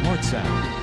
more sound.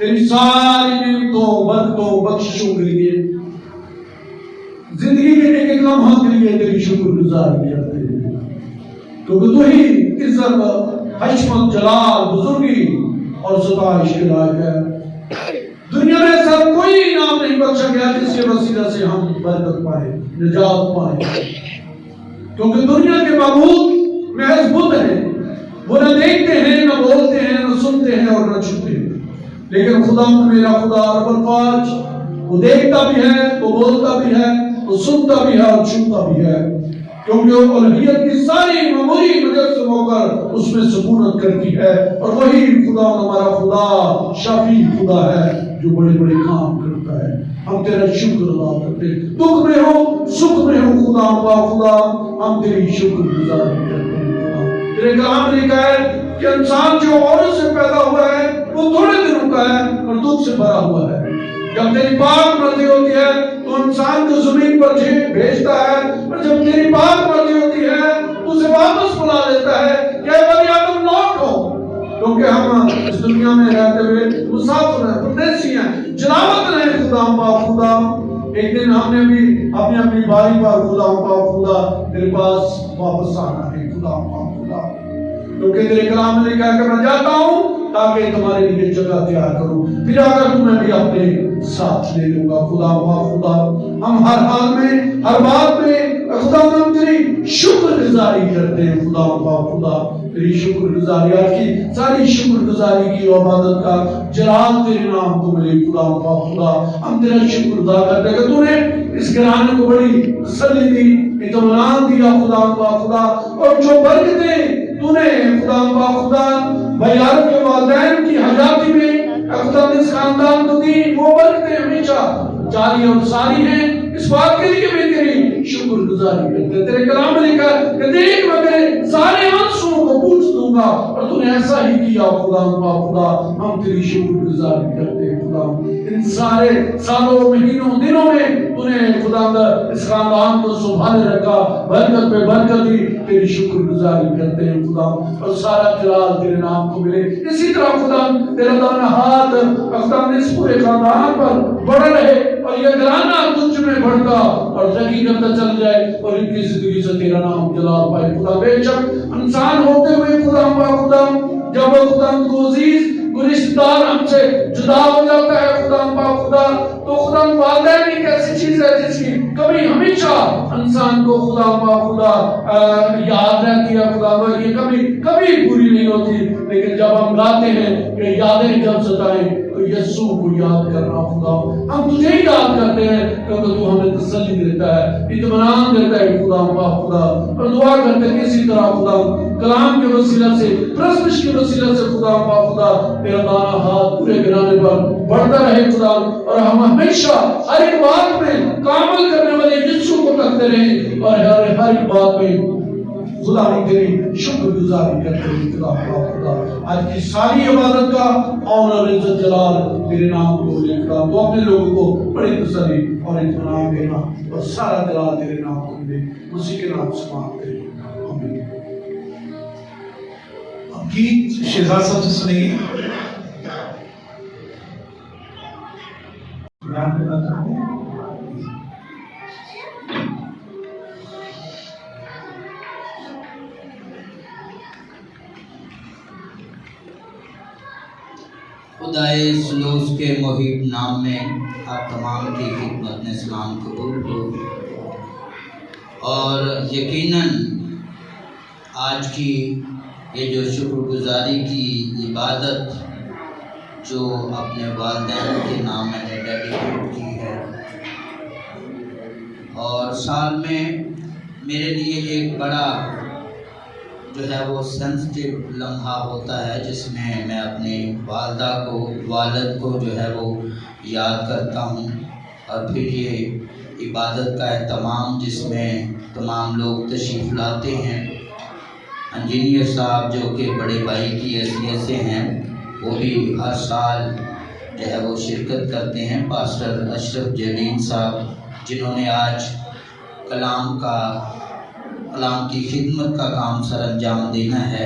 تیری ساری نعمتوں برکتوں بخششوں کے لیے زندگی کے ایک ایک لمحہ کے لیے تیری شکر گزاری کرتے ہیں، کیونکہ تو ہی عزت حشمت جلال بزرگی اور ستائش کے لائق ہے۔ دنیا میں ایسا کوئی انعام نہیں بخشا گیا جس کے وسیلہ سے ہم برکت پائے، نجات پائے، کیونکہ دنیا کے معبود محض بت ہیں، وہ نہ دیکھتے ہیں نہ بولتے ہیں نہ سنتے ہیں اور نہ چھوتے ہیں، لیکن خدا میرا خدا رب الفاج وہ دیکھتا بھی ہے، وہ بولتا بھی ہے، وہ سنتا بھی ہے اور چھوتا بھی ہے، کیونکہ وہ الوہیت کی ساری معمولی مجسم ہو کر اس میں سکونت کرتی ہے، اور وہی خدا ہمارا خدا شافی خدا ہے جو بڑے بڑے کام کرتا ہے۔ ہم تیرا شکر ادا کرتے ہیں، دکھ میں ہو سکھ میں ہو خدا ہمارا خدا ہم تیری شکر گزاری کرتے ہیں۔ تیرے کلام نے کہا ہے کہ انسان جو عورت سے پیدا ہوا ہے وہ تھوڑے دنوں کا ہے اور دکھ سے بھرا ہوا ہے۔ جب تیری پاک مرضی ہوتی ہے تو انسان کو زمین پر بھیجتا ہے، اور جب تیری پاک مرضی ہوتی ہے تو اسے واپس بلا لیتا ہے کہ اے بنی آدم لوٹ ہو، کیونکہ ہم اس دنیا میں رہتے ہوئے مسافر ہیں، پردیسی ہیں، جلاوطن ہیں خدا پاک خدا۔ ایک دن ہم نے بھی اپنی اپنی باری پر خدا پاک خدا تیرے پاس واپس آنا ہے خدا پاک خدا، کیونکہ تیرے کلام نے کہا کہ میں جاتا ہوں تاکہ تمہارے لیے جگہ تیار کروں، پھر آ کر تمہیں بھی اپنے ساتھ لے لوں گا خدا پاک خدا۔ ہم ہر حال میں ہر بات میں خدا ہم تیری شکر گزاری کرتے ہیں خدا پاک خدا، تیری شکر گزاری، آج کی ساری شکر گزاری کی عبادت کا جلال تیرے نام کو ملے خدا پاک خدا۔ ہم تیرا شکر ادا کرتے ہیں کہ تو نے اس گھرانے کو بڑی تسلی دی، اطمینان دیا خدا پاک خدا، اور جو برکتیں تو نے خدا پاک خدا بھائی عارف کے والدین کی حیاتی میں خدا نے اس خاندان کو دی، وہ برکتیں ہمیشہ جاری اور ساری ہیں۔ اس بات کے لیے میں تیری شکر گزاری کرتے ہیں۔ تیرے کلام میں لکھا ہے کہ دیکھ میں تیرے سارے آنسوؤں کو پوچھ دوں گا، اور تو نے ایسا ہی کیا خدا پاک خدا۔ ہم تیری شکر گزاری کرتے ہیں خدا، ان سارے سالوں مہینوں دنوں میں تو نے خدا اس خاندان کو سنبھالے رکھا، برکت پہ برکت دی، تیری شکر گزاری کرتے ہیں خدا، اور سارا جلال تیرے نام کو ملے۔ اسی طرح خدا تیرا دانا ہاتھ خدا اس پورے خاندان پر بڑھ رہے، اور یہ گھرانہ تجھ میں بڑھتا اور ترقی کرتا چل جائے، اور ان کی زندگی سے تیرا نام جلال پائے خدا۔ بے شک انسان ہوتے ہوئے خدا جب خدا کو عزیز رشتہ دار ہم سے جدا ہو جاتا ہے خدا تو خدا والدین ایک ایسی چیز ہے جس کی کبھی ہمیشہ انسان کو خدا یاد رہتی ہے خدا، یہ کبھی پوری نہیں ہوتی، لیکن جب ہم گاتے ہیں کہ یادیں جب ستائیں تو یسوع کو یاد کرنا خدا، ہم تجھے ہی یاد کرتے ہیں کیونکہ تو ہمیں تسلی دیتا ہے، اطمینان دیتا ہے خدا، اور دعا کرتے ہیں اسی طرح خدا کلام کے وسیلہ سے پرستش کے وسیلہ سے خدا تیرا دانا ہاتھ پورے گھرانے پر بڑھتا رہے خدا، اور ہم ہمیشہ ہر ایک بات میں کامل کرنے والے یسوع کو تکتے رہیں، اور ہر ایک بات میں خدا ہم تیری شکر گزاری کرتے ہیں خدا۔ آج کی ساری عبادت کا اور عزت جلال تیرے نام کو لے خدا، تو اپنے لوگوں کو بڑی تسلی اور اطمینان دینا، اور سارا جلال تیرے نام کو ملے، مسیح کے نام سے مانگتے ہیں، آمین۔ گیت شہزاد صاحب سے سنیں گے۔ خدائے سلوس کے محیب نام میں آپ تمام کی خدمت میں سلام قبول ہو، اور یقیناً آج کی یہ جو شکر گزاری کی عبادت جو اپنے والدین کے نام میں نے ڈیڈیکیٹ کی ہے، اور سال میں میرے لیے ایک بڑا جو ہے وہ سینسٹیو لمحہ ہوتا ہے جس میں اپنے والد کو جو ہے وہ یاد کرتا ہوں، اور پھر یہ عبادت کا اہتمام جس میں تمام لوگ تشریف لاتے ہیں۔ انجینئر صاحب جو کہ بڑے بھائی کی حیثیت سے ہیں، وہ بھی ہر سال جو ہے وہ شرکت کرتے ہیں۔ پاسٹر اشرف جلیل صاحب جنہوں نے آج کلام کی خدمت کا کام سر انجام دینا ہے،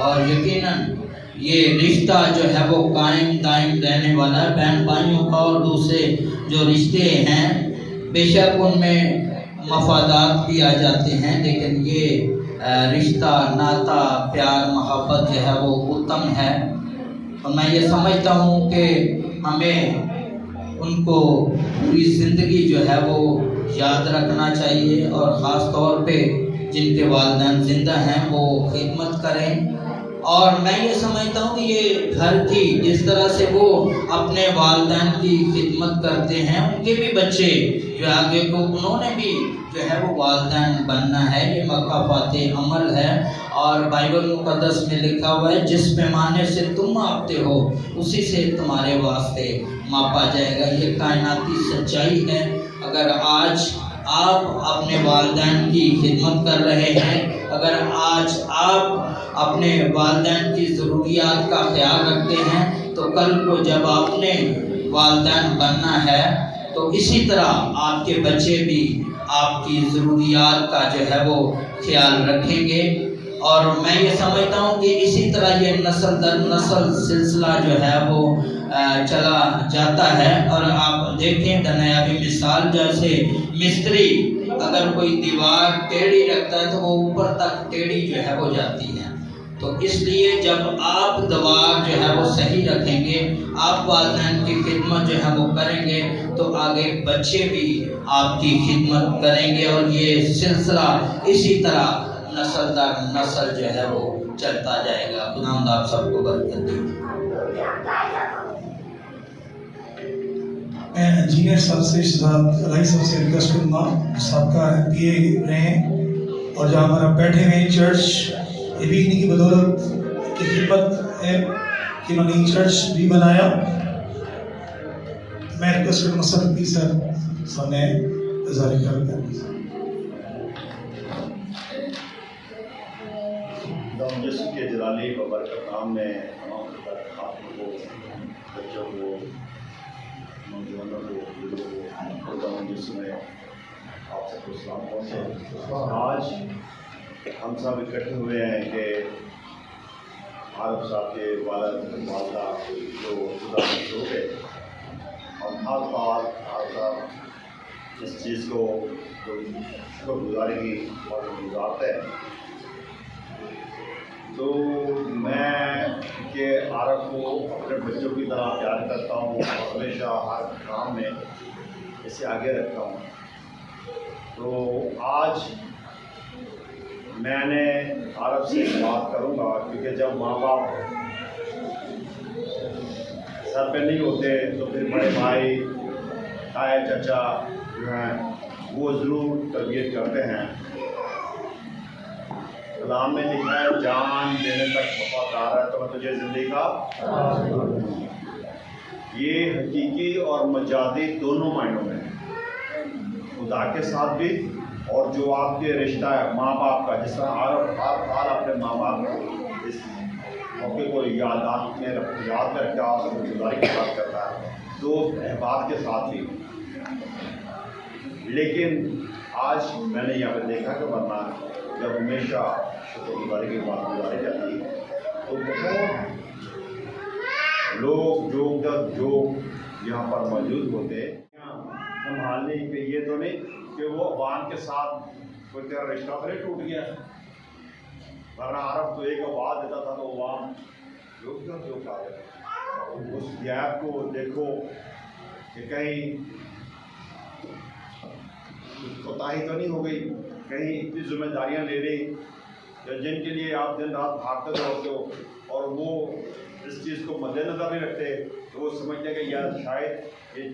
اور یقیناً یہ رشتہ جو ہے وہ قائم دائم رہنے والا ہے. بہن بھائیوں کا اور دوسرے جو رشتے ہیں بے شک ان میں مفادات بھی آ جاتے ہیں، لیکن یہ رشتہ ناتا پیار محبت جو ہے وہ اتم ہے. اور میں یہ سمجھتا ہوں کہ ہمیں ان کو پوری زندگی جو ہے وہ یاد رکھنا چاہیے، اور خاص طور پہ جن کے والدین زندہ ہیں وہ خدمت کریں. اور میں یہ سمجھتا ہوں کہ یہ گھر کی جس طرح سے وہ اپنے والدین کی خدمت کرتے ہیں، ان کے بھی بچے جو آگے کو انہوں نے بھی جو ہے وہ والدین بننا ہے. یہ مکافات عمل ہے، اور بائبل مقدس میں لکھا ہوا ہے جس پیمانے سے تم ماپتے ہو اسی سے تمہارے واسطے ماپا جائے گا. یہ کائناتی سچائی ہے. اگر آج آپ اپنے والدین کی خدمت کر رہے ہیں، اگر آج آپ اپنے والدین کی ضروریات کا خیال رکھتے ہیں، تو کل کو جب آپ نے والدین بننا ہے تو اسی طرح آپ کے بچے بھی آپ کی ضروریات کا جو ہے وہ خیال رکھیں گے. اور میں یہ سمجھتا ہوں کہ اسی طرح یہ نسل در نسل سلسلہ جو ہے وہ چلا جاتا ہے. اور آپ دیکھیں دنیاوی مثال، جیسے مستری اگر کوئی دیوار ٹیڑھی رکھتا ہے تو وہ اوپر تک ٹیڑھی جو ہے وہ جاتی ہے. تو اس لیے جب آپ دیوار جو ہے وہ صحیح رکھیں گے، آپ والدین کی خدمت جو ہے وہ کریں گے، تو آگے بچے بھی آپ کی خدمت کریں گے، اور یہ سلسلہ اسی طرح نسل در نسل جو ہے وہ چلتا جائے گا. خداوند آپ سب کو برکت دے. میں انجینئر صاحب سے رائی صاحب سے ریکویسٹ کروں گا، سابقہ پی اے رہے ہیں، اور جہاں ہمارا بیٹھے ہوئے چرچ، یہ بھی انہیں کی بدولت کی خدمت ہے کہ انہوں نے چرچ بھی بنایا. میں ریکویسٹ کروں گا سر پی سر سامنے اظہار خیال کریں. یسوع کے جلالی و برکت نام میں تمام خاتموں کو، بچوں کو، نوجوانوں کو، بزرگوں کو خدا یسوع میں آپ سب کو سلام پہنچے. آج ہم سب اکٹھے ہوئے ہیں کہ عارف صاحب کے والد والدہ جو خدا میں ہو گئے، ہم ہر بار عارف صاحب اس چیز کو شکر گزاری کی اور گزارتے ہیں. تو میں کہ عارف کو اپنے بچوں کی طرح پیار کرتا ہوں اور ہمیشہ ہر کام میں اسے آگے رکھتا ہوں. تو آج میں نے عارف سے ایک بات کروں گا، کیونکہ جب ماں باپ سر پہ نہیں ہوتے تو پھر بڑے بھائی تایا چچا جو ہیں وہ ضرور تربیت کرتے ہیں. کلام میں لکھا ہے جان دینے تک وفادار ہے تو میں تجھے زندگی کا. یہ حقیقی اور مجازی دونوں معنوں میں ہے، خدا کے ساتھ بھی اور جو آپ کے رشتہ ہے ماں باپ کا. جس طرح ہر سال اپنے ماں باپ کو اس موقع کو یاد میں رکھ کے آپ کو گزاری کی بات کرتا ہے، تو احباب کے ساتھ بھی. لیکن آج میں نے یہاں پہ دیکھا کہ ورنہ جب ہمیشہ شکر گزاری کی بات گزاری جاتی ہے تو بہت لوگ جو یہاں پر موجود ہوتے سنبھالنے کے یہ تو نہیں کہ وہ عوام کے ساتھ کوئی تیرا رشتہ پھر ٹوٹ گیا. ورنہ عرب تو ایک آواز دیتا تھا تو عوام جو کھا گیا. اس گیپ کو دیکھو کہ کہیں کوتاہی تو نہیں ہو گئی، کہیں اتنی ذمہ داریاں لے لی جن کے لیے آپ دن رات بھاگتے دوڑتے ہو اور وہ اس چیز کو مد نظر نہیں رکھتے، تو وہ سمجھتے کہ یار شاید یہ